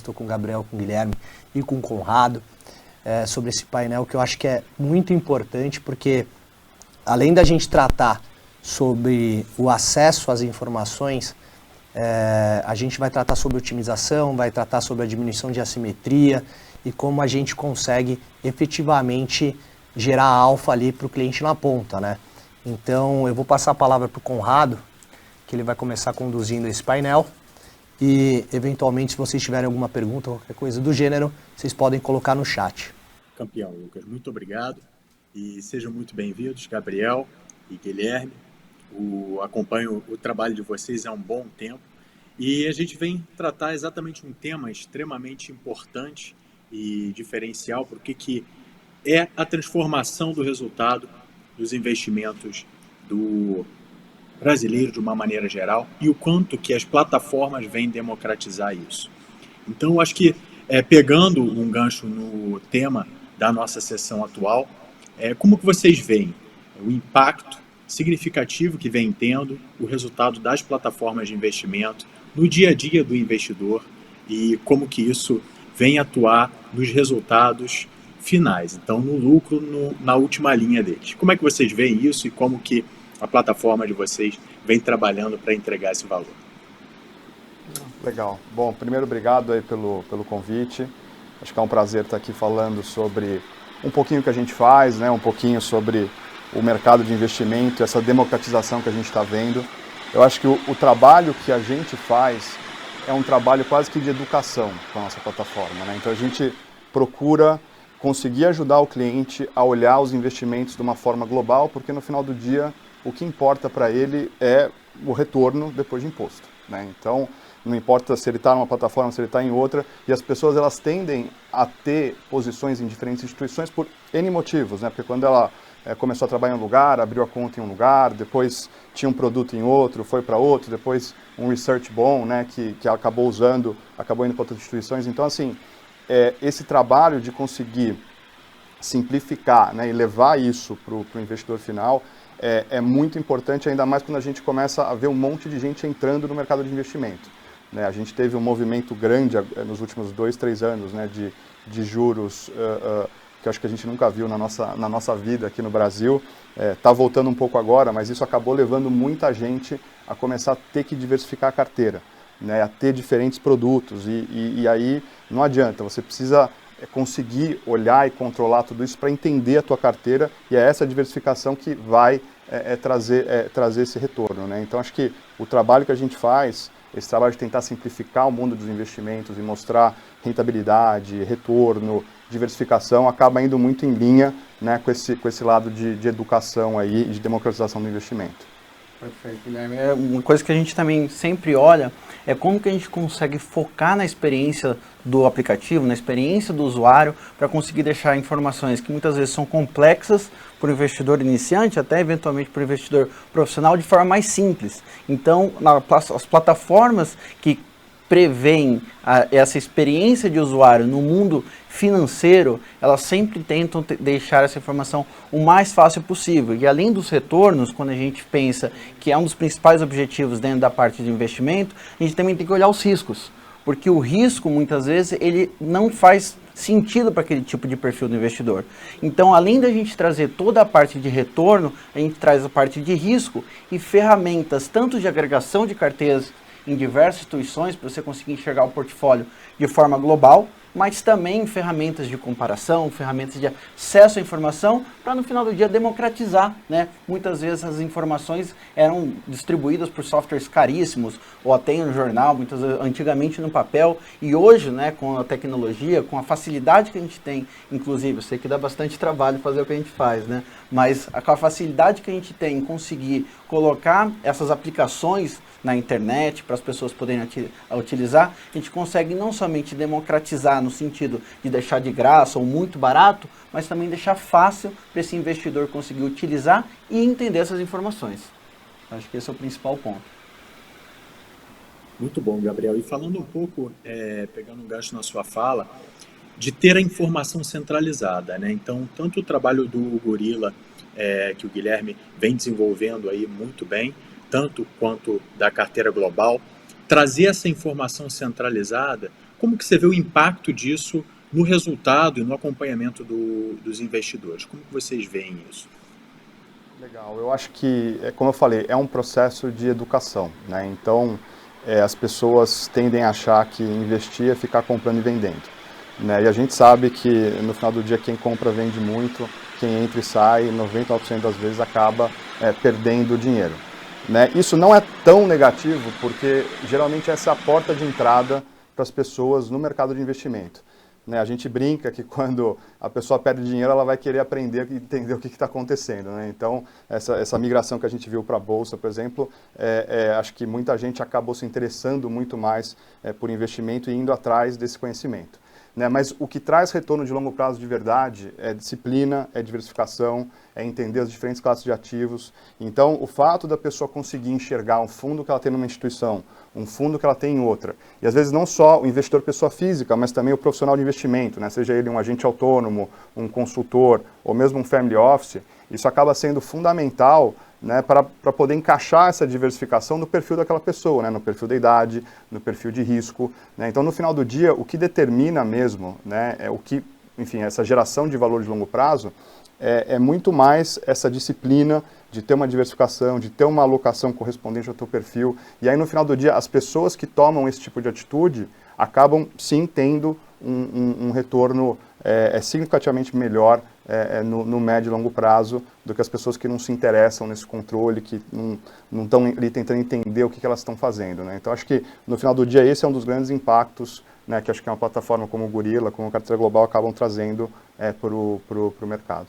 estou com o Gabriel, com o Guilherme e com o Conrado, sobre esse painel que eu acho que é muito importante, porque além da gente tratar sobre o acesso às informações, a gente vai tratar sobre otimização, vai tratar sobre a diminuição de assimetria e como a gente consegue efetivamente gerar alfa ali para o cliente na ponta, né? Então eu vou passar a palavra para o Conrado, que ele vai começar conduzindo esse painel e eventualmente se vocês tiverem alguma pergunta ou qualquer coisa do gênero, vocês podem colocar no chat. Campeão, Lucas, muito obrigado e sejam muito bem-vindos, Gabriel e Guilherme. Acompanho o trabalho de vocês há um bom tempo e a gente vem tratar exatamente um tema extremamente importante e diferencial, porque que é a transformação do resultado dos investimentos do brasileiro de uma maneira geral e o quanto que as plataformas vêm democratizar isso. Então, eu acho que, pegando um gancho no tema da nossa sessão atual, como que vocês veem o impacto significativo que vem tendo o resultado das plataformas de investimento no dia a dia do investidor e como que isso vem atuar nos resultados finais, então no lucro, na última linha deles. Como é que vocês veem isso e como que a plataforma de vocês vem trabalhando para entregar esse valor? Legal. Bom, primeiro obrigado aí pelo convite. Acho que é um prazer estar aqui falando sobre um pouquinho o que a gente faz, né? Um pouquinho sobre o mercado de investimento, essa democratização que a gente está vendo. Eu acho que o trabalho que a gente faz é um trabalho quase que de educação com a nossa plataforma, né? Então a gente procura conseguir ajudar o cliente a olhar os investimentos de uma forma global, porque no final do dia o que importa para ele é o retorno depois de imposto, né? Então não importa se ele está numa plataforma, se ele está em outra, e as pessoas elas tendem a ter posições em diferentes instituições por N motivos, né? Porque quando ela começou a trabalhar em um lugar, abriu a conta em um lugar, depois tinha um produto em outro, foi para outro, depois um research bom, né, que ela acabou usando, acabou indo para outras instituições. Então, assim, esse trabalho de conseguir simplificar, né, e levar isso para o investidor final é muito importante, ainda mais quando a gente começa a ver um monte de gente entrando no mercado de investimento, né? A gente teve um movimento grande nos últimos 2, 3 anos, né, de juros que eu acho que a gente nunca viu na nossa vida aqui no Brasil. Está voltando um pouco agora, mas isso acabou levando muita gente a começar a ter que diversificar a carteira, né, a ter diferentes produtos, e aí não adianta, você precisa conseguir olhar e controlar tudo isso para entender a tua carteira, e é essa diversificação que vai trazer esse retorno, né? Então acho que o trabalho que a gente faz, esse trabalho de tentar simplificar o mundo dos investimentos e mostrar rentabilidade, retorno, diversificação, acaba indo muito em linha, né, com esse lado de educação aí, de democratização do investimento. Perfeito, Guilherme. Uma coisa que a gente também sempre olha é como que a gente consegue focar na experiência do aplicativo, na experiência do usuário, para conseguir deixar informações que muitas vezes são complexas para o investidor iniciante, até eventualmente para o investidor profissional, de forma mais simples. Então, as plataformas que prevêem essa experiência de usuário no mundo financeiro, elas sempre tentam deixar essa informação o mais fácil possível. E além dos retornos, quando a gente pensa que é um dos principais objetivos dentro da parte de investimento, a gente também tem que olhar os riscos. Porque o risco, muitas vezes, ele não faz sentido para aquele tipo de perfil do investidor. Então, além da gente trazer toda a parte de retorno, a gente traz a parte de risco e ferramentas, tanto de agregação de carteiras em diversas instituições, para você conseguir enxergar o portfólio de forma global, mas também ferramentas de comparação, ferramentas de acesso à informação, para no final do dia democratizar, né? Muitas vezes as informações eram distribuídas por softwares caríssimos, ou até no jornal, muitas vezes, antigamente no papel, e hoje, né, com a tecnologia, com a facilidade que a gente tem, inclusive, eu sei que dá bastante trabalho fazer o que a gente faz, né? Mas com a facilidade que a gente tem em conseguir colocar essas aplicações na internet, para as pessoas poderem utilizar, a gente consegue não somente democratizar no sentido de deixar de graça ou muito barato, mas também deixar fácil para esse investidor conseguir utilizar e entender essas informações. Acho que esse é o principal ponto. Muito bom, Gabriel. E falando um pouco, pegando um gancho na sua fala, de ter a informação centralizada, né? Então, tanto o trabalho do Gorilla, que o Guilherme vem desenvolvendo aí muito bem, tanto quanto da carteira global, trazer essa informação centralizada como que você vê o impacto disso no resultado e no acompanhamento dos investidores? Como que vocês veem isso? Legal, eu acho que, como eu falei, é um processo de educação, né? Então, as pessoas tendem a achar que investir é ficar comprando e vendendo, né? E a gente sabe que no final do dia quem compra vende muito, quem entra e sai, 99% das vezes acaba perdendo dinheiro, né? Isso não é tão negativo porque geralmente essa é a porta de entrada para as pessoas no mercado de investimento. Né, a gente brinca que quando a pessoa perde dinheiro, ela vai querer aprender e entender o que está acontecendo. Né? Então, essa migração que a gente viu para a Bolsa, por exemplo, acho que muita gente acabou se interessando muito mais por investimento e indo atrás desse conhecimento. Né? Mas o que traz retorno de longo prazo de verdade é disciplina, é diversificação, é entender as diferentes classes de ativos. Então, o fato da pessoa conseguir enxergar um fundo que ela tem numa instituição, um fundo que ela tem em outra, e às vezes não só o investidor pessoa física, mas também o profissional de investimento, né? Seja ele um agente autônomo, um consultor ou mesmo um family office, isso acaba sendo fundamental, né, para poder encaixar essa diversificação no perfil daquela pessoa, né, no perfil da idade, no perfil de risco. Né? Então, no final do dia, o que determina mesmo, né, é o que, enfim, essa geração de valor de longo prazo é muito mais essa disciplina de ter uma diversificação, de ter uma alocação correspondente ao teu perfil. E aí, no final do dia, as pessoas que tomam esse tipo de atitude acabam, sim, tendo um retorno significativamente melhor no médio e longo prazo do que as pessoas que não se interessam nesse controle, que não estão ali tentando entender o que elas estão fazendo. Né? Então, acho que, no final do dia, esse é um dos grandes impactos, né, que acho que uma plataforma como o Gorilla, como a Carteira Global, acabam trazendo para o mercado.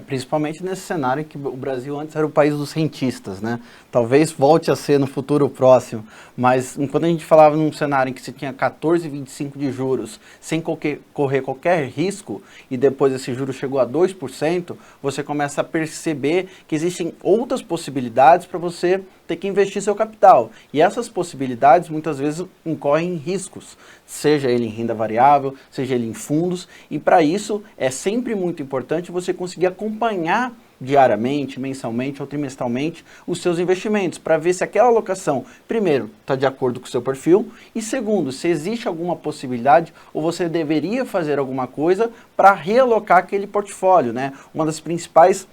Principalmente nesse cenário em que o Brasil antes era o país dos rentistas, né? Talvez volte a ser no futuro próximo, mas enquanto a gente falava num cenário em que você tinha 14,25 de juros, sem correr qualquer risco, e depois esse juro chegou a 2%, você começa a perceber que existem outras possibilidades para você ter que investir seu capital. E essas possibilidades muitas vezes incorrem em riscos, seja ele em renda variável, seja ele em fundos, e para isso é sempre muito importante você conseguir acompanhar diariamente, mensalmente ou trimestralmente os seus investimentos, para ver se aquela alocação, primeiro, está de acordo com o seu perfil, e segundo, se existe alguma possibilidade ou você deveria fazer alguma coisa para realocar aquele portfólio, né? Uma das principais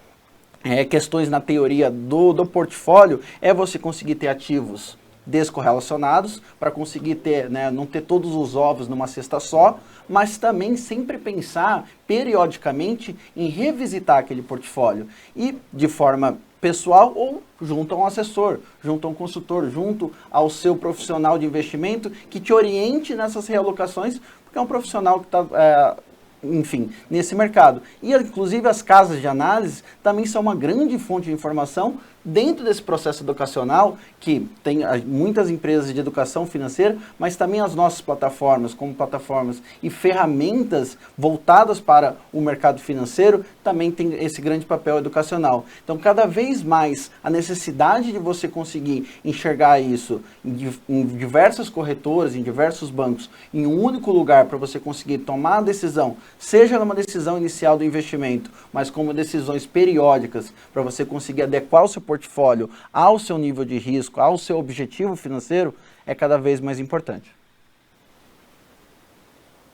questões na teoria do portfólio é você conseguir ter ativos descorrelacionados para conseguir ter, né, não ter todos os ovos numa cesta só, mas também sempre pensar periodicamente em revisitar aquele portfólio e de forma pessoal ou junto a um assessor, junto a um consultor, junto ao seu profissional de investimento que te oriente nessas realocações, porque é um profissional que está enfim, nesse mercado. E, inclusive, as casas de análise também são uma grande fonte de informação dentro desse processo educacional, que tem muitas empresas de educação financeira, mas também as nossas plataformas, como plataformas e ferramentas voltadas para o mercado financeiro, também tem esse grande papel educacional. Então, cada vez mais, a necessidade de você conseguir enxergar isso em diversas corretoras, em diversos bancos, em um único lugar para você conseguir tomar a decisão, seja numa decisão inicial do investimento, mas como decisões periódicas, para você conseguir adequar o seu portfólio ao seu nível de risco, ao seu objetivo financeiro, é cada vez mais importante.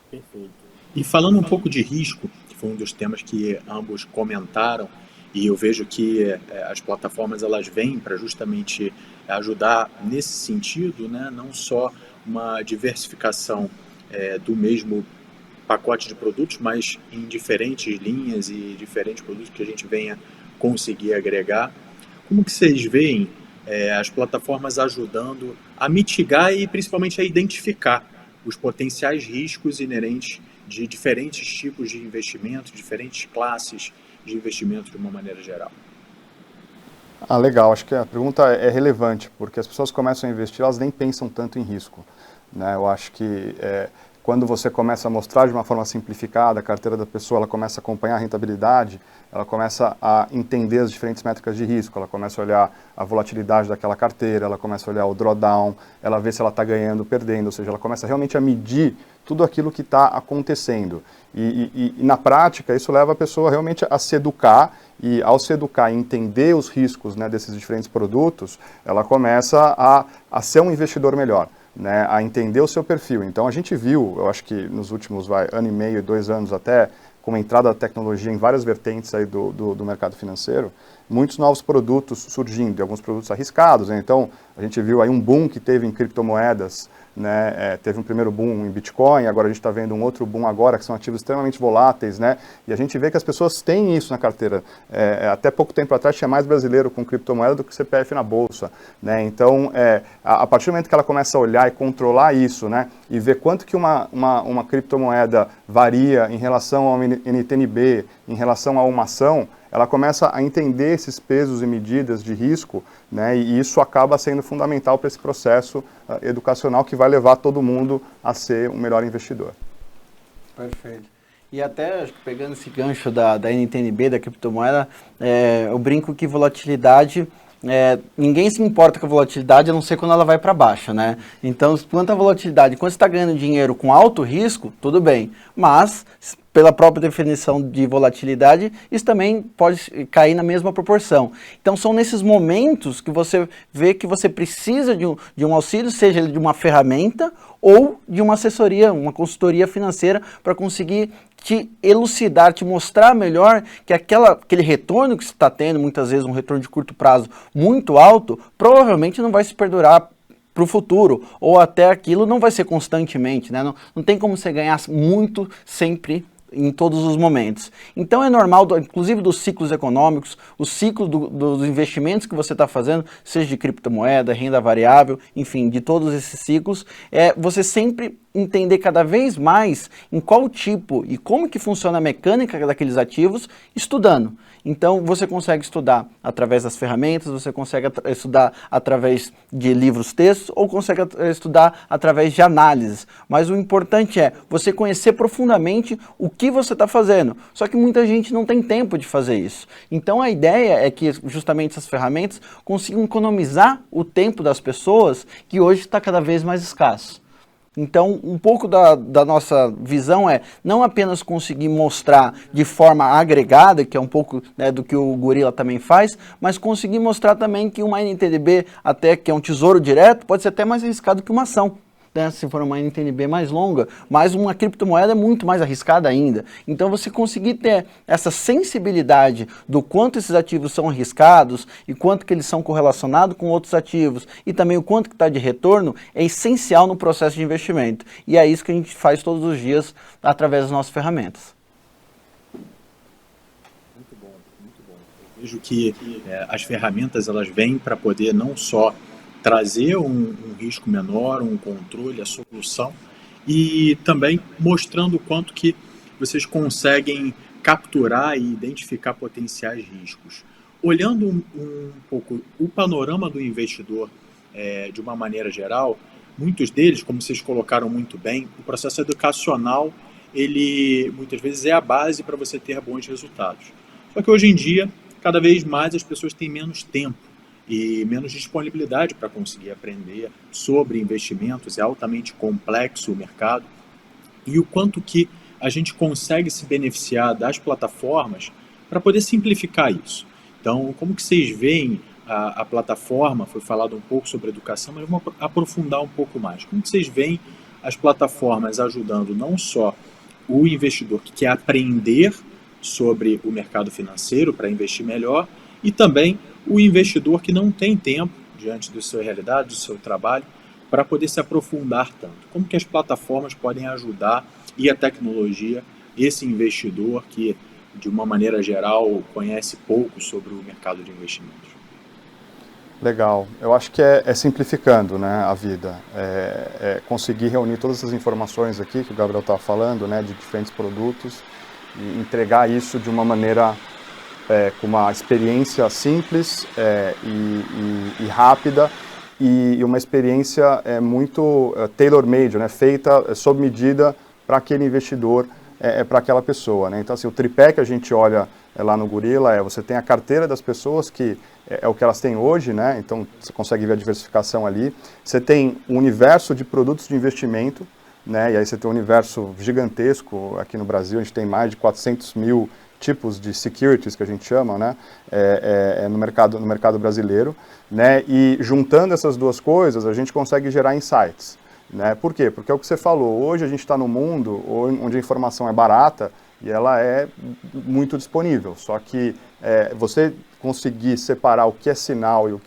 Perfeito. E falando um pouco de risco, que foi um dos temas que ambos comentaram, e eu vejo que as plataformas elas vêm para justamente ajudar nesse sentido, né? Não só uma diversificação do mesmo pacote de produtos, mas em diferentes linhas e diferentes produtos que a gente venha conseguir agregar. Como que vocês veem as plataformas ajudando a mitigar e principalmente a identificar os potenciais riscos inerentes de diferentes tipos de investimento, diferentes classes de investimento de uma maneira geral? Legal. Acho que a pergunta é relevante, porque as pessoas começam a investir, elas nem pensam tanto em risco. Né? Eu acho que quando você começa a mostrar de uma forma simplificada a carteira da pessoa, ela começa a acompanhar a rentabilidade, ela começa a entender as diferentes métricas de risco, ela começa a olhar a volatilidade daquela carteira, ela começa a olhar o drawdown, ela vê se ela está ganhando ou perdendo, ou seja, ela começa realmente a medir tudo aquilo que está acontecendo. E na prática, isso leva a pessoa realmente a se educar, e ao se educar e entender os riscos, né, desses diferentes produtos, ela começa a ser um investidor melhor. né, a entender o seu perfil. Então a gente viu, eu acho que nos últimos ano e meio, 2 anos até, com a entrada da tecnologia em várias vertentes aí do mercado financeiro, muitos novos produtos surgindo, e alguns produtos arriscados, né? Então a gente viu aí um boom que teve em criptomoedas, né? Teve um primeiro boom em Bitcoin, agora a gente está vendo um outro boom agora, que são ativos extremamente voláteis, né? E a gente vê que as pessoas têm isso na carteira. Até pouco tempo atrás tinha mais brasileiro com criptomoeda do que CPF na bolsa, né? Então, a partir do momento que ela começa a olhar e controlar isso, né? E ver quanto que uma criptomoeda varia em relação ao NTNB, em relação a uma ação, ela começa a entender esses pesos e medidas de risco, né, e isso acaba sendo fundamental para esse processo educacional que vai levar todo mundo a ser um melhor investidor. Perfeito. E até, acho que pegando esse gancho da NTNB, da criptomoeda, eu brinco que volatilidade... ninguém se importa com a volatilidade, a não ser quando ela vai para baixo, né? Então, quanto à volatilidade, quando você está ganhando dinheiro com alto risco, tudo bem. Mas, pela própria definição de volatilidade, isso também pode cair na mesma proporção. Então, são nesses momentos que você vê que você precisa de um auxílio, seja ele de uma ferramenta ou de uma assessoria, uma consultoria financeira, para conseguir te elucidar, te mostrar melhor que aquele retorno que você está tendo, muitas vezes um retorno de curto prazo muito alto, provavelmente não vai se perdurar para o futuro, ou até aquilo não vai ser constantemente, né? Não tem como você ganhar muito sempre em todos os momentos. Então é normal, inclusive dos ciclos econômicos, o ciclo dos investimentos que você está fazendo, seja de criptomoeda, renda variável, enfim, de todos esses ciclos, você sempre entender cada vez mais em qual tipo e como que funciona a mecânica daqueles ativos, estudando. Então você consegue estudar através das ferramentas, você consegue estudar através de livros textos ou consegue estudar através de análises. Mas o importante é você conhecer profundamente o que você está fazendo. Só que muita gente não tem tempo de fazer isso. Então a ideia é que justamente essas ferramentas consigam economizar o tempo das pessoas, que hoje está cada vez mais escasso. Então, um pouco da nossa visão é não apenas conseguir mostrar de forma agregada, que é um pouco, né, do que o Gorilla também faz, mas conseguir mostrar também que uma NTNB, até que é um tesouro direto, pode ser até mais arriscado que uma ação. Né? Se for uma NTNB mais longa, mas uma criptomoeda é muito mais arriscada ainda. Então você conseguir ter essa sensibilidade do quanto esses ativos são arriscados e quanto que eles são correlacionados com outros ativos e também o quanto que está de retorno é essencial no processo de investimento. E é isso que a gente faz todos os dias através das nossas ferramentas. Muito bom, muito bom. Eu vejo que as ferramentas elas vêm para poder não só trazer um risco menor, um controle, a solução, e também mostrando o quanto que vocês conseguem capturar e identificar potenciais riscos. Olhando um pouco o panorama do investidor de uma maneira geral, muitos deles, como vocês colocaram muito bem, o processo educacional, ele muitas vezes é a base para você ter bons resultados. Só que hoje em dia, cada vez mais as pessoas têm menos tempo e menos disponibilidade para conseguir aprender sobre investimentos, é altamente complexo o mercado, e o quanto que a gente consegue se beneficiar das plataformas para poder simplificar isso. Então, como que vocês veem a plataforma, foi falado um pouco sobre educação, mas vamos aprofundar um pouco mais. Como que vocês veem as plataformas ajudando não só o investidor que quer aprender sobre o mercado financeiro para investir melhor, e também o investidor que não tem tempo, diante da sua realidade, do seu trabalho, para poder se aprofundar tanto. Como que as plataformas podem ajudar e a tecnologia, esse investidor que, de uma maneira geral, conhece pouco sobre o mercado de investimentos? Legal. Eu acho que é simplificando, né, a vida. Conseguir reunir todas essas informações aqui que o Gabriel estava falando, né, de diferentes produtos, e entregar isso de uma maneira com uma experiência simples e rápida, e uma experiência muito tailor-made, né, feita sob medida para aquele investidor, para aquela pessoa. Né? Então, assim, o tripé que a gente olha lá no Gorilla você tem a carteira das pessoas, que é o que elas têm hoje, né? Então você consegue ver a diversificação ali. Você tem um universo de produtos de investimento, né? E aí você tem um universo gigantesco aqui no Brasil, a gente tem mais de 400 mil tipos de securities que a gente chama, né, no mercado brasileiro, né, e juntando essas duas coisas a gente consegue gerar insights, né? Por quê? Porque é o que você falou, hoje a gente está num mundo onde a informação é barata e ela é muito disponível, só que você conseguir separar o que é sinal e o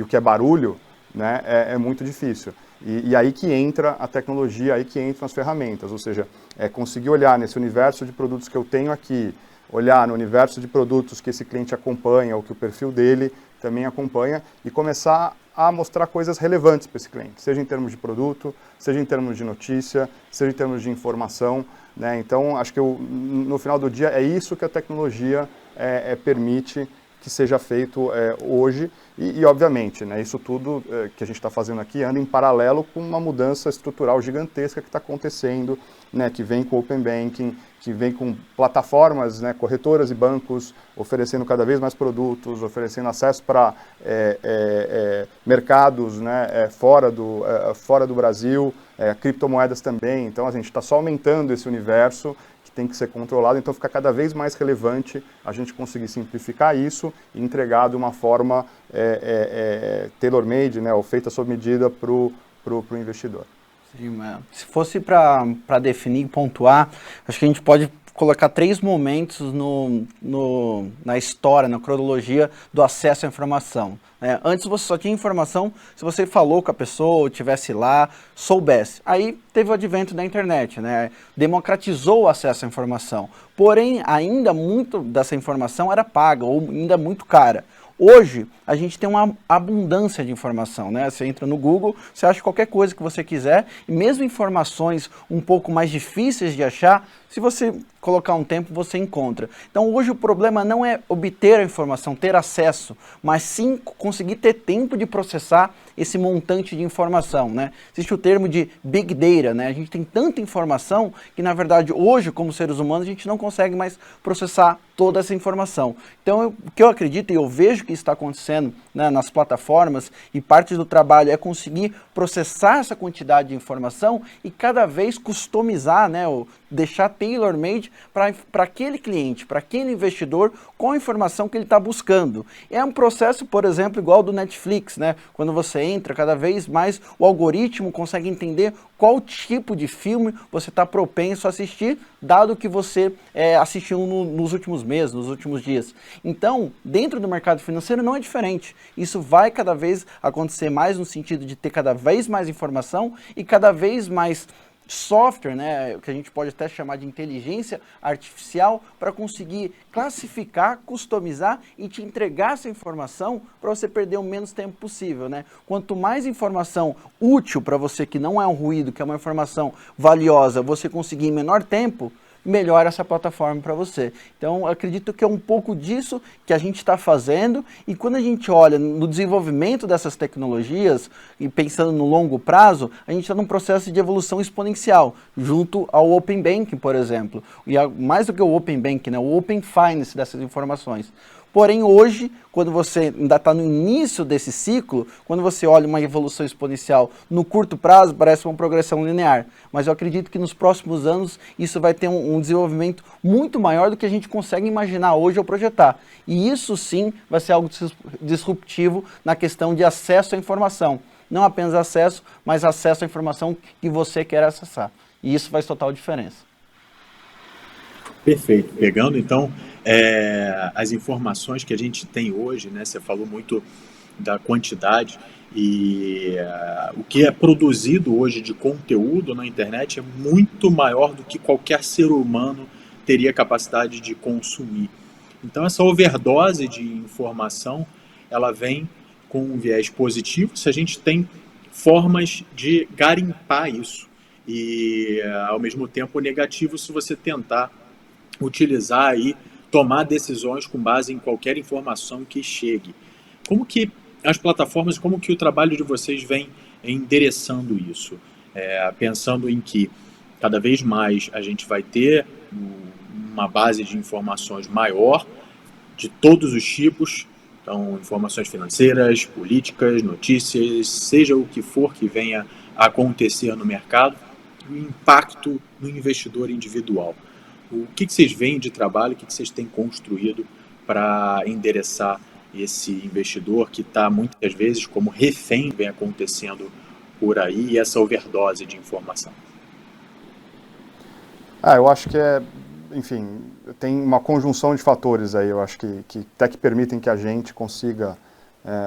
que é barulho, né, é muito difícil. E aí que entra a tecnologia, aí que entram as ferramentas, ou seja, conseguir olhar nesse universo de produtos que eu tenho aqui, olhar no universo de produtos que esse cliente acompanha, ou que o perfil dele também acompanha, e começar a mostrar coisas relevantes para esse cliente, seja em termos de produto, seja em termos de notícia, seja em termos de informação, né? Então, acho que no final do dia é isso que a tecnologia permite que seja feito hoje e obviamente, né, isso tudo que a gente está fazendo aqui anda em paralelo com uma mudança estrutural gigantesca que está acontecendo, né, que vem com o Open Banking, que vem com plataformas, né, corretoras e bancos oferecendo cada vez mais produtos, oferecendo acesso para mercados, né, fora do Brasil, criptomoedas também. Então a gente está só aumentando esse universo que tem que ser controlado, então fica cada vez mais relevante a gente conseguir simplificar isso e entregar de uma forma tailor-made, né, ou feita sob medida para o investidor. Sim, se fosse para definir e pontuar, acho que a gente pode colocar 3 momentos na história, na cronologia do acesso à informação. Antes você só tinha informação se você falou com a pessoa, estivesse lá, soubesse. Aí teve o advento da internet, né? Democratizou o acesso à informação. Porém, ainda muito dessa informação era paga ou ainda muito cara. Hoje, a gente tem uma abundância de informação, né? Você entra no Google, você acha qualquer coisa que você quiser, e mesmo informações um pouco mais difíceis de achar, se você colocar um tempo, você encontra. Então, hoje o problema não é obter a informação, ter acesso, mas sim conseguir ter tempo de processar esse montante de informação, né? Existe o termo de Big Data, né? A gente tem tanta informação que, na verdade, hoje, como seres humanos, a gente não consegue mais processar toda essa informação. Então, o que eu acredito e eu vejo que está acontecendo, né, nas plataformas, e parte do trabalho é conseguir processar essa quantidade de informação e cada vez customizar, né, ou deixar tailor-made para aquele cliente, para aquele investidor, com a informação que ele está buscando. É um processo, por exemplo, igual do Netflix, né? Quando você entra, cada vez mais o algoritmo consegue entender qual tipo de filme você está propenso a assistir, dado que você assistiu nos últimos meses, nos últimos dias. Então, dentro do mercado financeiro não é diferente. Isso vai cada vez acontecer mais no sentido de ter cada vez mais informação e cada vez mais software, né, que a gente pode até chamar de inteligência artificial, para conseguir classificar, customizar e te entregar essa informação para você perder o menos tempo possível, né? Quanto mais informação útil para você, que não é um ruído, que é uma informação valiosa, você conseguir em menor tempo, melhor essa plataforma para você. Então, acredito que é um pouco disso que a gente está fazendo, e quando a gente olha no desenvolvimento dessas tecnologias, e pensando no longo prazo, a gente está num processo de evolução exponencial, junto ao Open Banking, por exemplo, e mais do que o Open Banking, né, o Open Finance dessas informações. Porém, hoje, quando você ainda está no início desse ciclo, quando você olha uma evolução exponencial no curto prazo, parece uma progressão linear. Mas eu acredito que nos próximos anos isso vai ter um desenvolvimento muito maior do que a gente consegue imaginar hoje ou projetar. E isso sim vai ser algo disruptivo na questão de acesso à informação. Não apenas acesso, mas acesso à informação que você quer acessar. E isso faz total diferença. Perfeito. Pegando, então, as informações que a gente tem hoje, né? Você falou muito da quantidade e o que é produzido hoje de conteúdo na internet é muito maior do que qualquer ser humano teria capacidade de consumir. Então, essa overdose de informação, ela vem com um viés positivo se a gente tem formas de garimpar isso e, ao mesmo tempo, negativo se você tentar utilizar e tomar decisões com base em qualquer informação que chegue. Como que as plataformas, como que o trabalho de vocês vem endereçando isso? Pensando em que cada vez mais a gente vai ter uma base de informações maior, de todos os tipos, então informações financeiras, políticas, notícias, seja o que for que venha a acontecer no mercado, o impacto no investidor individual. O que vocês veem de trabalho, o que vocês têm construído para endereçar esse investidor que está muitas vezes como refém, vem acontecendo por aí, e essa overdose de informação? Eu acho que enfim, tem uma conjunção de fatores aí, eu acho que até que permitem que a gente consiga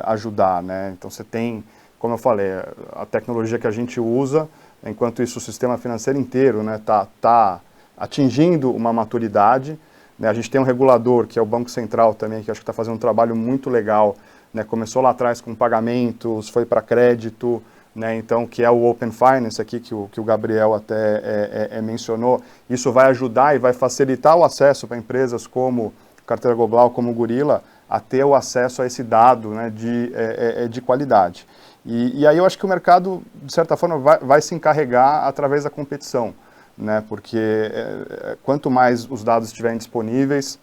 ajudar, né? Então você tem, como eu falei, a tecnologia que a gente usa, enquanto isso o sistema financeiro inteiro, né, tá atingindo uma maturidade, né? A gente tem um regulador, que é o Banco Central também, que acho que está fazendo um trabalho muito legal, né? Começou lá atrás com pagamentos, foi para crédito, né? Então, que é o Open Finance aqui, que o Gabriel até mencionou. Isso vai ajudar e vai facilitar o acesso para empresas como Carteira Global, como Gorilla, a ter o acesso a esse dado, né, de qualidade. E aí eu acho que o mercado, de certa forma, vai se encarregar através da competição, né? Porque quanto mais os dados estiverem disponíveis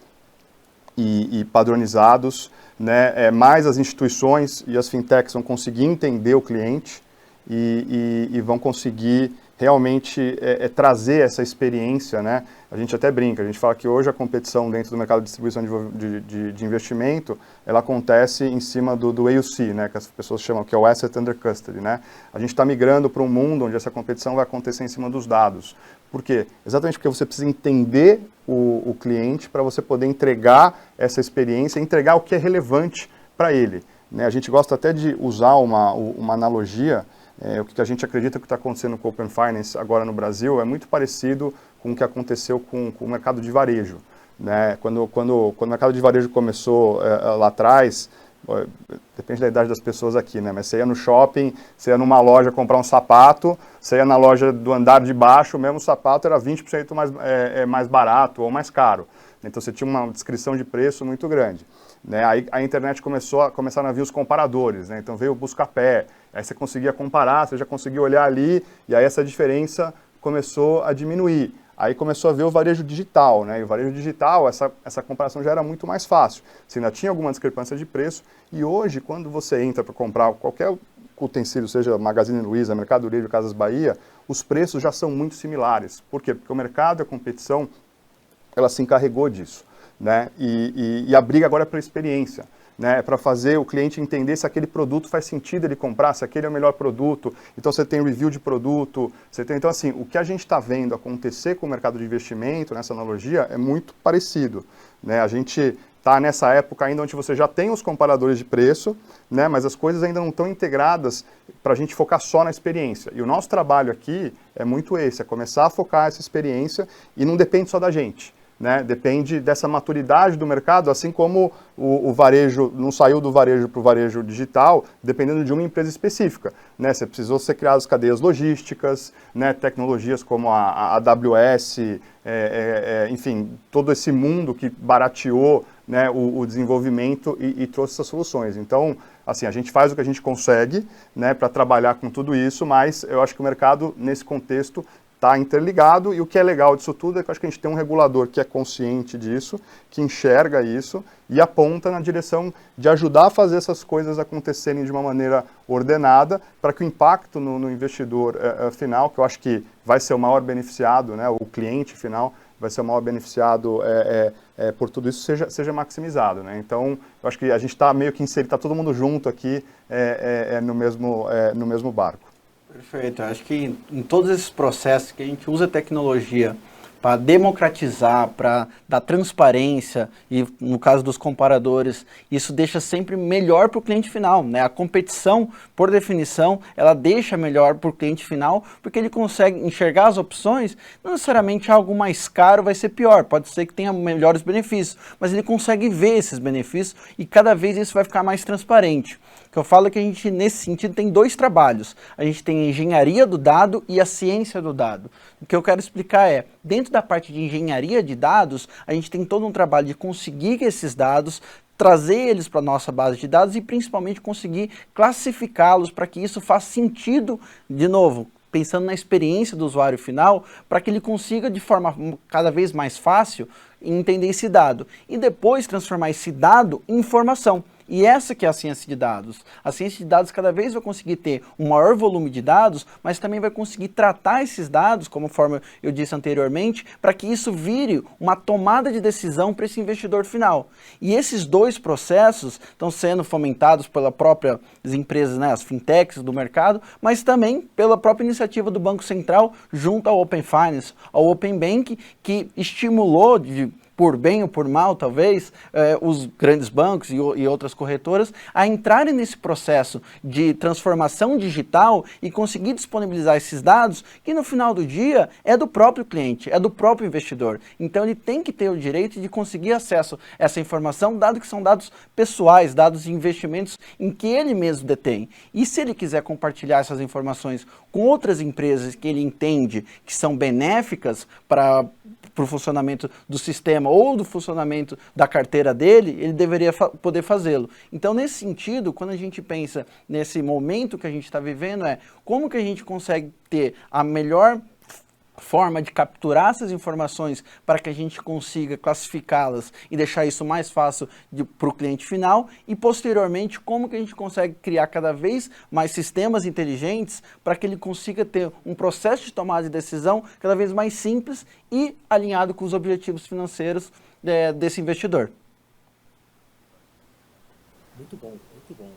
e padronizados, né, mais as instituições e as fintechs vão conseguir entender o cliente e vão conseguir realmente trazer essa experiência, né? A gente até brinca, a gente fala que hoje a competição dentro do mercado de distribuição de investimento, ela acontece em cima do AUC, né? Que as pessoas chamam, que é o Asset Under Custody, né? A gente está migrando para um mundo onde essa competição vai acontecer em cima dos dados. Por quê? Exatamente porque você precisa entender o cliente para você poder entregar essa experiência, entregar o que é relevante para ele, né? A gente gosta até de usar uma analogia. O que a gente acredita que está acontecendo com o Open Finance agora no Brasil é muito parecido com o que aconteceu com o mercado de varejo, né? Quando o mercado de varejo começou lá atrás, depende da idade das pessoas aqui, né? Mas você ia no shopping, você ia numa loja comprar um sapato, você ia na loja do andar de baixo, o mesmo sapato era 20% mais barato ou mais caro. Então você tinha uma descrição de preço muito grande, né? Aí a internet começaram a vir os comparadores, né? Então veio o Buscapé, aí você conseguia comparar, você já conseguia olhar ali, e aí essa diferença começou a diminuir. Aí começou a ver o varejo digital, né? E o varejo digital, essa comparação já era muito mais fácil. Você ainda tinha alguma discrepância de preço, e hoje, quando você entra para comprar qualquer utensílio, seja Magazine Luiza, Mercado Livre, Casas Bahia, os preços já são muito similares. Por quê? Porque o mercado e a competição, ela se encarregou disso, né? E a briga agora é pela experiência, né? É para fazer o cliente entender se aquele produto faz sentido ele comprar, se aquele é o melhor produto. Então você tem review de produto, então assim, o que a gente está vendo acontecer com o mercado de investimento, nessa analogia, é muito parecido, né? A gente está nessa época ainda onde você já tem os comparadores de preço, né? Mas as coisas ainda não estão integradas para a gente focar só na experiência. E o nosso trabalho aqui é muito esse, é começar a focar essa experiência e não depende só da gente, né? Depende dessa maturidade do mercado, assim como o varejo não saiu do varejo para o varejo digital, dependendo de uma empresa específica, né? Você precisou ser criadas cadeias logísticas, né? Tecnologias como a AWS, enfim, todo esse mundo que barateou, né, o desenvolvimento e trouxe essas soluções. Então, assim, a gente faz o que a gente consegue, né, para trabalhar com tudo isso, mas eu acho que o mercado, nesse contexto, está interligado, e o que é legal disso tudo é que eu acho que a gente tem um regulador que é consciente disso, que enxerga isso e aponta na direção de ajudar a fazer essas coisas acontecerem de uma maneira ordenada, para que o impacto no investidor final, que eu acho que vai ser o maior beneficiado, né, o cliente final vai ser o maior beneficiado por tudo isso, seja maximizado, né? Então, eu acho que a gente está meio que inserido, está todo mundo junto aqui no mesmo barco. Perfeito. Acho que em todos esses processos que a gente usa tecnologia para democratizar, para dar transparência, e no caso dos comparadores, isso deixa sempre melhor para o cliente final, né? A competição, por definição, ela deixa melhor para o cliente final, porque ele consegue enxergar as opções, não necessariamente algo mais caro vai ser pior, pode ser que tenha melhores benefícios, mas ele consegue ver esses benefícios e cada vez isso vai ficar mais transparente. O que eu falo é que a gente, nesse sentido, tem dois trabalhos. A gente tem a engenharia do dado e a ciência do dado. O que eu quero explicar é, dentro da parte de engenharia de dados, a gente tem todo um trabalho de conseguir esses dados, trazer eles para a nossa base de dados e principalmente conseguir classificá-los para que isso faça sentido, de novo, pensando na experiência do usuário final, para que ele consiga de forma cada vez mais fácil entender esse dado. E depois transformar esse dado em informação. E essa que é a ciência de dados. A ciência de dados cada vez vai conseguir ter um maior volume de dados, mas também vai conseguir tratar esses dados, conforme eu disse anteriormente, para que isso vire uma tomada de decisão para esse investidor final. E esses dois processos estão sendo fomentados pelas próprias empresas, né, as fintechs do mercado, mas também pela própria iniciativa do Banco Central junto ao Open Finance, ao Open Bank, que estimulou, por bem ou por mal, talvez, os grandes bancos e outras corretoras a entrarem nesse processo de transformação digital e conseguir disponibilizar esses dados que no final do dia é do próprio cliente, é do próprio investidor. Então ele tem que ter o direito de conseguir acesso a essa informação, dado que são dados pessoais, dados de investimentos em que ele mesmo detém. E se ele quiser compartilhar essas informações com outras empresas que ele entende que são benéficas para o funcionamento do sistema ou do funcionamento da carteira dele, ele deveria poder fazê-lo. Então, nesse sentido, quando a gente pensa nesse momento que a gente está vivendo, como que a gente consegue ter a melhor forma de capturar essas informações para que a gente consiga classificá-las e deixar isso mais fácil para o cliente final, e posteriormente como que a gente consegue criar cada vez mais sistemas inteligentes para que ele consiga ter um processo de tomada de decisão cada vez mais simples e alinhado com os objetivos financeiros desse investidor. Muito bom, muito bom.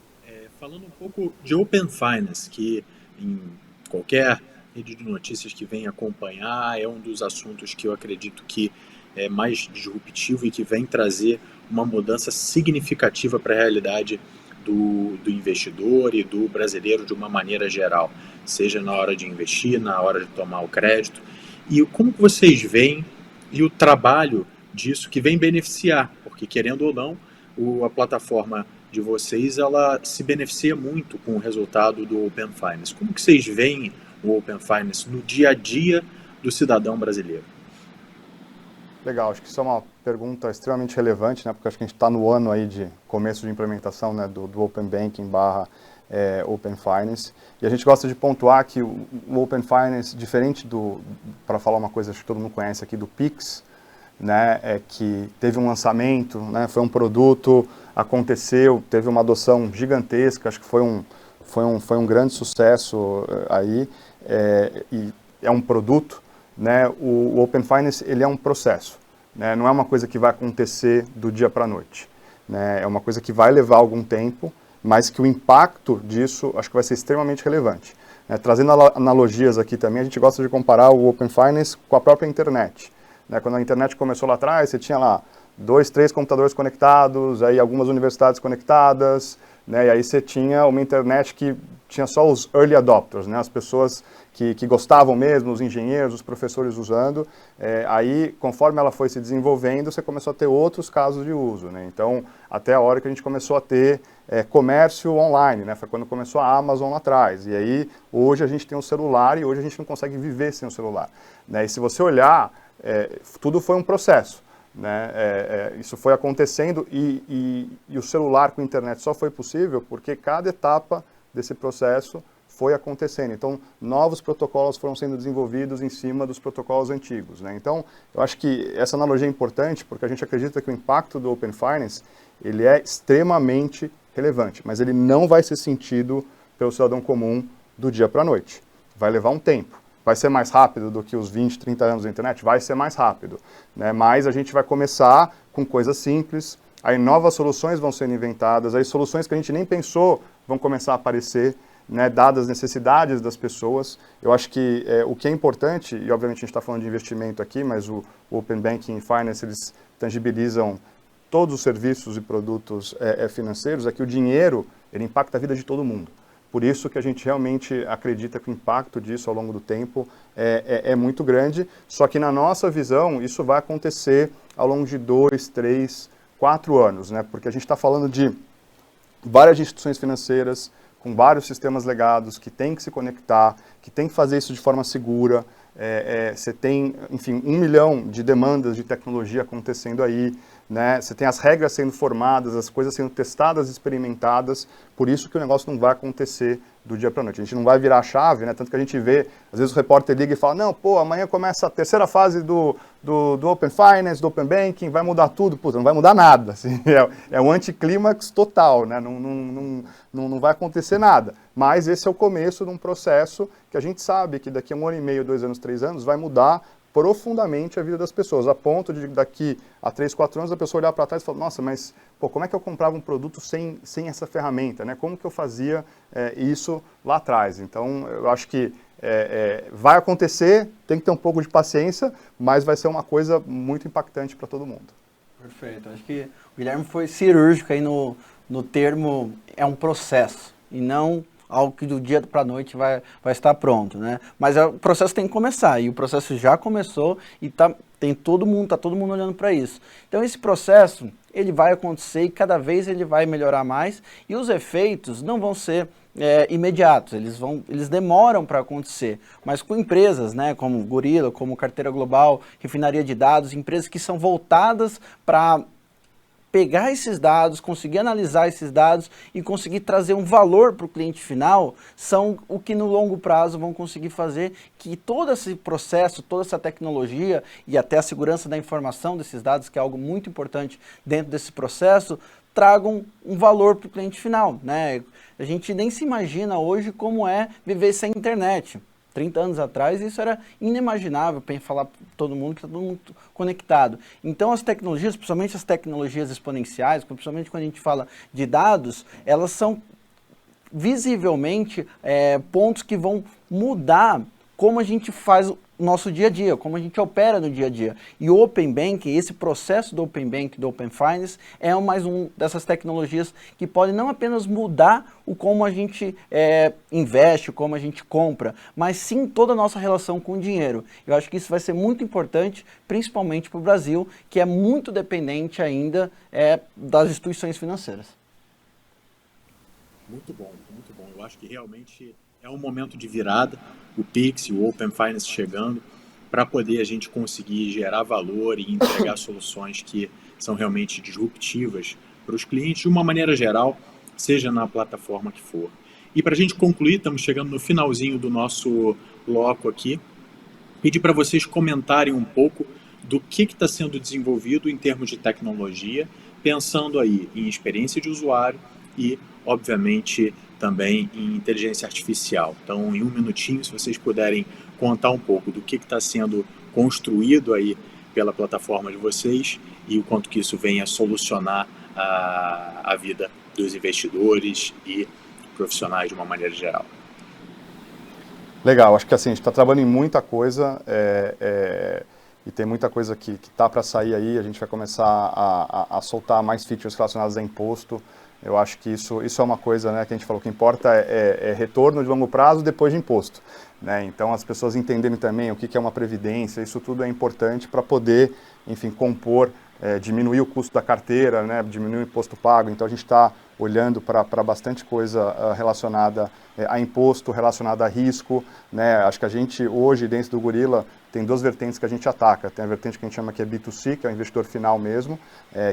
Falando um pouco de Open Finance, que em qualquer rede de notícias que vem acompanhar, é um dos assuntos que eu acredito que é mais disruptivo e que vem trazer uma mudança significativa para a realidade do investidor e do brasileiro de uma maneira geral, seja na hora de investir, na hora de tomar o crédito. E como que vocês veem e o trabalho disso que vem beneficiar, porque querendo ou não, a plataforma de vocês ela se beneficia muito com o resultado do Open Finance. Como que vocês veem o Open Finance no dia a dia do cidadão brasileiro? Legal, acho que isso é uma pergunta extremamente relevante, né, porque acho que a gente está no ano aí de começo de implementação, né, do Open Banking / Open Finance, e a gente gosta de pontuar que o Open Finance, diferente para falar uma coisa que todo mundo conhece aqui, do Pix, né, que teve um lançamento, né, foi um produto, aconteceu, teve uma adoção gigantesca, acho que foi um grande sucesso aí, e é um produto, né, o Open Finance ele é um processo, né, não é uma coisa que vai acontecer do dia para a noite, né, é uma coisa que vai levar algum tempo, mas que o impacto disso acho que vai ser extremamente relevante. Trazendo analogias aqui também, a gente gosta de comparar o Open Finance com a própria internet. Quando a internet começou lá atrás, você tinha lá 2, 3 computadores conectados, aí algumas universidades conectadas, né, e aí você tinha uma internet que tinha só os early adopters, né, as pessoas que gostavam mesmo, os engenheiros, os professores usando. Aí, conforme ela foi se desenvolvendo, você começou a ter outros casos de uso, né? Então, até a hora que a gente começou a ter comércio online, né? Foi quando começou a Amazon lá atrás. E aí, hoje a gente tem um celular e hoje a gente não consegue viver sem o celular, né? E se você olhar, tudo foi um processo, né? Isso foi acontecendo e o celular com a internet só foi possível porque cada etapa desse processo foi acontecendo. Então, novos protocolos foram sendo desenvolvidos em cima dos protocolos antigos, né? Então, eu acho que essa analogia é importante porque a gente acredita que o impacto do Open Finance ele é extremamente relevante, mas ele não vai ser sentido pelo cidadão comum do dia para a noite. Vai levar um tempo. Vai ser mais rápido do que os 20, 30 anos da internet? Vai ser mais rápido, né? Mas a gente vai começar com coisas simples, aí novas soluções vão sendo inventadas, aí soluções que a gente nem pensou vão começar a aparecer, né, dadas as necessidades das pessoas. Eu acho que o que é importante, e obviamente a gente está falando de investimento aqui, mas o Open Banking e Finance, eles tangibilizam todos os serviços e produtos financeiros, é que o dinheiro, ele impacta a vida de todo mundo. Por isso que a gente realmente acredita que o impacto disso ao longo do tempo é muito grande, só que na nossa visão isso vai acontecer ao longo de 2, 3, 4 anos, né? Porque a gente está falando de várias instituições financeiras, com vários sistemas legados, que tem que se conectar, que tem que fazer isso de forma segura. Você tem, enfim, 1 milhão de demandas de tecnologia acontecendo aí, né? Você tem as regras sendo formadas, as coisas sendo testadas, experimentadas, por isso que o negócio não vai acontecer do dia para a noite. A gente não vai virar a chave, né? Tanto que a gente vê, às vezes o repórter liga e fala, não, pô, amanhã começa a terceira fase do Open Finance, do Open Banking, vai mudar tudo. Puta, não vai mudar nada, assim, é um anticlímax total, né? Não vai acontecer nada. Mas esse é o começo de um processo que a gente sabe que daqui a 1 ano e meio, 2 anos, 3 anos, vai mudar profundamente a vida das pessoas, a ponto de daqui a 3, 4 anos a pessoa olhar para trás e falar, nossa, mas pô, como é que eu comprava um produto sem essa ferramenta, né? Como que eu fazia isso lá atrás? Então, eu acho que vai acontecer, tem que ter um pouco de paciência, mas vai ser uma coisa muito impactante para todo mundo. Perfeito. Acho que o Guilherme foi cirúrgico aí no termo, é um processo, e não algo que do dia para a noite vai estar pronto, né? Mas o processo tem que começar, e o processo já começou, e tá todo mundo olhando para isso. Então esse processo, ele vai acontecer e cada vez ele vai melhorar mais, e os efeitos não vão ser imediatos, eles demoram para acontecer, mas com empresas, né, como Gorilla, como Carteira Global, Refinaria de Dados, empresas que são voltadas para pegar esses dados, conseguir analisar esses dados e conseguir trazer um valor para o cliente final, são o que no longo prazo vão conseguir fazer que todo esse processo, toda essa tecnologia e até a segurança da informação desses dados, que é algo muito importante dentro desse processo, tragam um valor para o cliente final, né? A gente nem se imagina hoje como é viver sem internet. 30 anos atrás, isso era inimaginável para falar para todo mundo, que está todo mundo conectado. Então, as tecnologias, principalmente as tecnologias exponenciais, principalmente quando a gente fala de dados, elas são visivelmente pontos que vão mudar como a gente faz o nosso dia a dia, como a gente opera no dia a dia. E o Open Banking, esse processo do Open Banking, do Open Finance, é mais um dessas tecnologias que podem não apenas mudar o como a gente investe, como a gente compra, mas sim toda a nossa relação com o dinheiro. Eu acho que isso vai ser muito importante, principalmente para o Brasil, que é muito dependente ainda das instituições financeiras. Muito bom, muito bom. Eu acho que realmente é um momento de virada, o Pix, o Open Finance chegando, para poder a gente conseguir gerar valor e entregar soluções que são realmente disruptivas para os clientes de uma maneira geral, seja na plataforma que for. E para a gente concluir, estamos chegando no finalzinho do nosso bloco aqui, pedir para vocês comentarem um pouco do que está sendo desenvolvido em termos de tecnologia, pensando aí em experiência de usuário e, obviamente, também em inteligência artificial. Então, em um minutinho, se vocês puderem contar um pouco do que está sendo construído aí pela plataforma de vocês e o quanto que isso vem a solucionar a vida dos investidores e profissionais de uma maneira geral. Legal, acho que assim, a gente está trabalhando em muita coisa e tem muita coisa que está para sair aí, a gente vai começar a soltar mais features relacionadas a imposto. Eu acho que isso é uma coisa, né, que a gente falou, que importa é retorno de longo prazo depois de imposto, né? Então as pessoas entenderem também o que é uma previdência, isso tudo é importante para poder, enfim, compor, diminuir o custo da carteira, né, diminuir o imposto pago. Então a gente está olhando para bastante coisa relacionada a imposto, relacionada a risco, né? Acho que a gente hoje dentro do Gorilla tem 2 vertentes que a gente ataca. Tem a vertente que a gente chama que é B2C, que é o investidor final mesmo,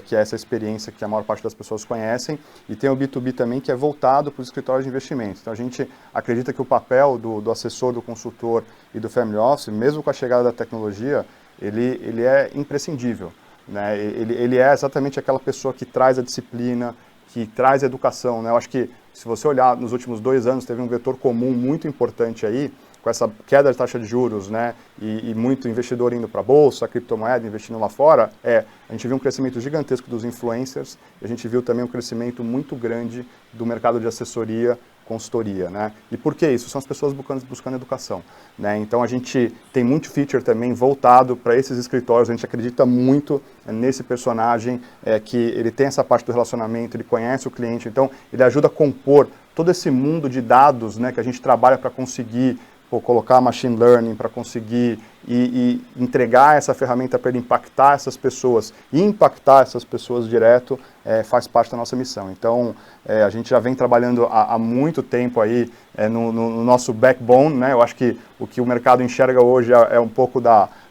que é essa experiência que a maior parte das pessoas conhecem, e tem o B2B também, que é voltado para os escritórios de investimento. Então a gente acredita que o papel do assessor, do consultor e do family office, mesmo com a chegada da tecnologia, ele é imprescindível, né? Ele é exatamente aquela pessoa que traz a disciplina, que traz a educação, né? Eu acho que se você olhar nos últimos 2 anos, teve um vetor comum muito importante aí, com essa queda de taxa de juros, né, e muito investidor indo para a bolsa, criptomoeda, investindo lá fora, a gente viu um crescimento gigantesco dos influencers, e a gente viu também um crescimento muito grande do mercado de assessoria, consultoria, né? E por que isso? São as pessoas buscando educação, né? Então a gente tem muito feature também voltado para esses escritórios, a gente acredita muito nesse personagem, que ele tem essa parte do relacionamento, ele conhece o cliente, então ele ajuda a compor todo esse mundo de dados, né, que a gente trabalha para conseguir colocar machine learning, para conseguir e entregar essa ferramenta para ele impactar essas pessoas e impactar essas pessoas direto, faz parte da nossa missão. Então, a gente já vem trabalhando há muito tempo aí no nosso backbone, né? Eu acho que o mercado enxerga hoje é um pouco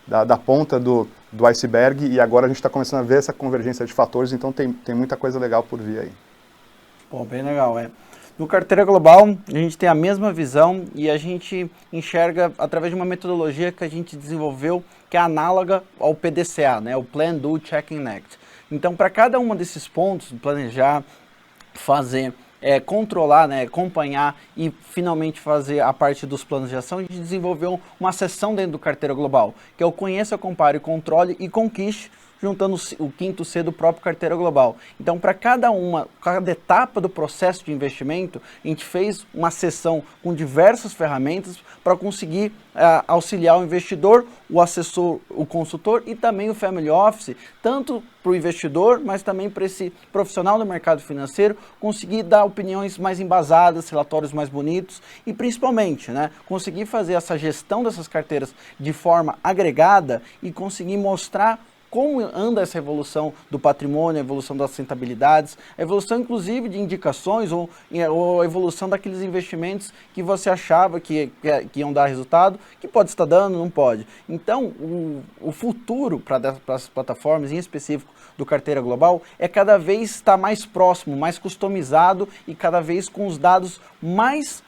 da ponta do iceberg, e agora a gente está começando a ver essa convergência de fatores, então tem muita coisa legal por vir aí. Pô, bem legal, No Carteira Global, a gente tem a mesma visão e a gente enxerga através de uma metodologia que a gente desenvolveu, que é análoga ao PDCA, né? O Plan, Do, Check and Act. Então, para cada um desses pontos, planejar, fazer, controlar, né, acompanhar e finalmente fazer a parte dos planos de ação, a gente desenvolveu uma seção dentro do Carteira Global, que é o Conheça, Compare, Controle e Conquiste, juntando o quinto C do próprio Carteira Global. Então, para cada etapa do processo de investimento, a gente fez uma sessão com diversas ferramentas para conseguir auxiliar o investidor, o assessor, o consultor e também o family office, tanto para o investidor, mas também para esse profissional do mercado financeiro, conseguir dar opiniões mais embasadas, relatórios mais bonitos e principalmente, né, conseguir fazer essa gestão dessas carteiras de forma agregada e conseguir mostrar como anda essa evolução do patrimônio, a evolução das rentabilidades, a evolução inclusive de indicações ou a evolução daqueles investimentos que você achava que iam dar resultado, que pode estar dando, não pode. Então, o futuro para as plataformas, em específico do Carteira Global, é cada vez estar mais próximo, mais customizado e cada vez com os dados mais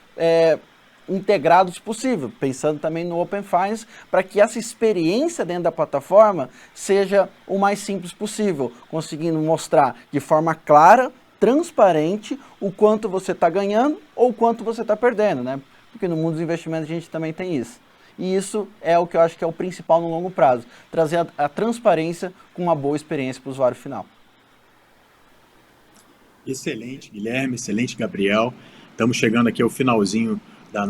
integrados possível, pensando também no Open Finance, para que essa experiência dentro da plataforma seja o mais simples possível, conseguindo mostrar de forma clara, transparente, o quanto você está ganhando ou o quanto você está perdendo, né? Porque no mundo dos investimentos a gente também tem isso. E isso é o que eu acho que é o principal no longo prazo, trazer a transparência com uma boa experiência para o usuário final. Excelente, Guilherme, excelente, Gabriel. Estamos chegando aqui ao finalzinho do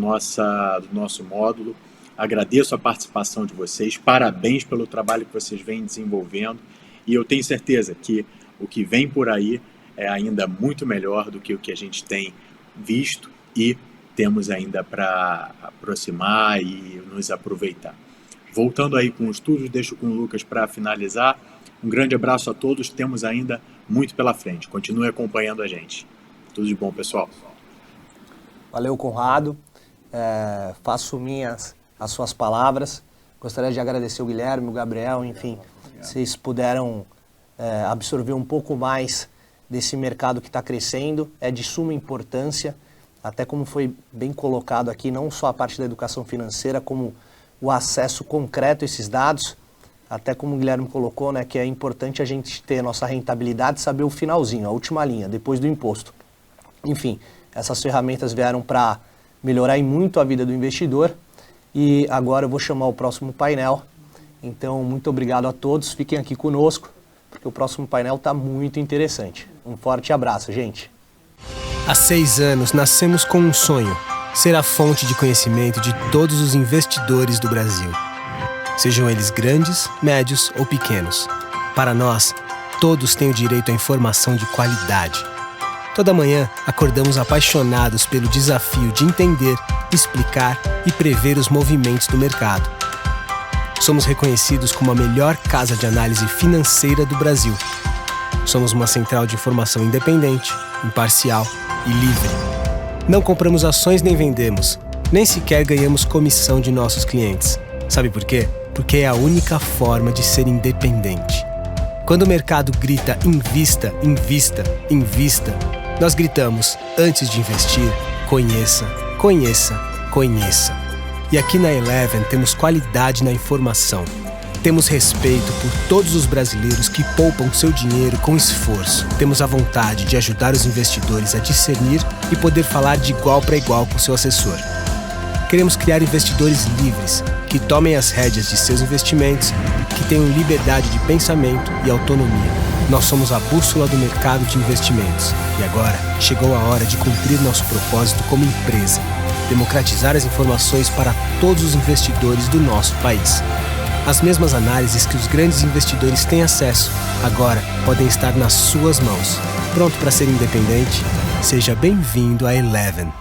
nosso módulo. Agradeço a participação de vocês, parabéns pelo trabalho que vocês vêm desenvolvendo e eu tenho certeza que o que vem por aí é ainda muito melhor do que o que a gente tem visto e temos ainda para aproximar e nos aproveitar. Voltando aí com o estúdio, deixo com o Lucas para finalizar. Um grande abraço a todos, temos ainda muito pela frente. Continue acompanhando a gente. Tudo de bom, pessoal. Valeu, Conrado. Faço minhas as suas palavras. Gostaria de agradecer o Guilherme, o Gabriel, enfim, vocês puderam absorver um pouco mais desse mercado que está crescendo, é de suma importância, até como foi bem colocado aqui, não só a parte da educação financeira, como o acesso concreto a esses dados, até como o Guilherme colocou, né, que é importante a gente ter a nossa rentabilidade, saber o finalzinho, a última linha, depois do imposto. Enfim, essas ferramentas vieram para melhorar em muito a vida do investidor. E agora eu vou chamar o próximo painel. Então, muito obrigado a todos. Fiquem aqui conosco, porque o próximo painel está muito interessante. Um forte abraço, gente. Há 6 anos, nascemos com um sonho: ser a fonte de conhecimento de todos os investidores do Brasil. Sejam eles grandes, médios ou pequenos. Para nós, todos têm o direito à informação de qualidade. Toda manhã, acordamos apaixonados pelo desafio de entender, explicar e prever os movimentos do mercado. Somos reconhecidos como a melhor casa de análise financeira do Brasil. Somos uma central de informação independente, imparcial e livre. Não compramos ações nem vendemos, nem sequer ganhamos comissão de nossos clientes. Sabe por quê? Porque é a única forma de ser independente. Quando o mercado grita invista, invista, invista, nós gritamos, antes de investir, conheça, conheça, conheça. E aqui na Eleven temos qualidade na informação. Temos respeito por todos os brasileiros que poupam seu dinheiro com esforço. Temos a vontade de ajudar os investidores a discernir e poder falar de igual para igual com seu assessor. Queremos criar investidores livres, que tomem as rédeas de seus investimentos, que tenham liberdade de pensamento e autonomia. Nós somos a bússola do mercado de investimentos. E agora chegou a hora de cumprir nosso propósito como empresa: democratizar as informações para todos os investidores do nosso país. As mesmas análises que os grandes investidores têm acesso, agora podem estar nas suas mãos. Pronto para ser independente? Seja bem-vindo à Eleven.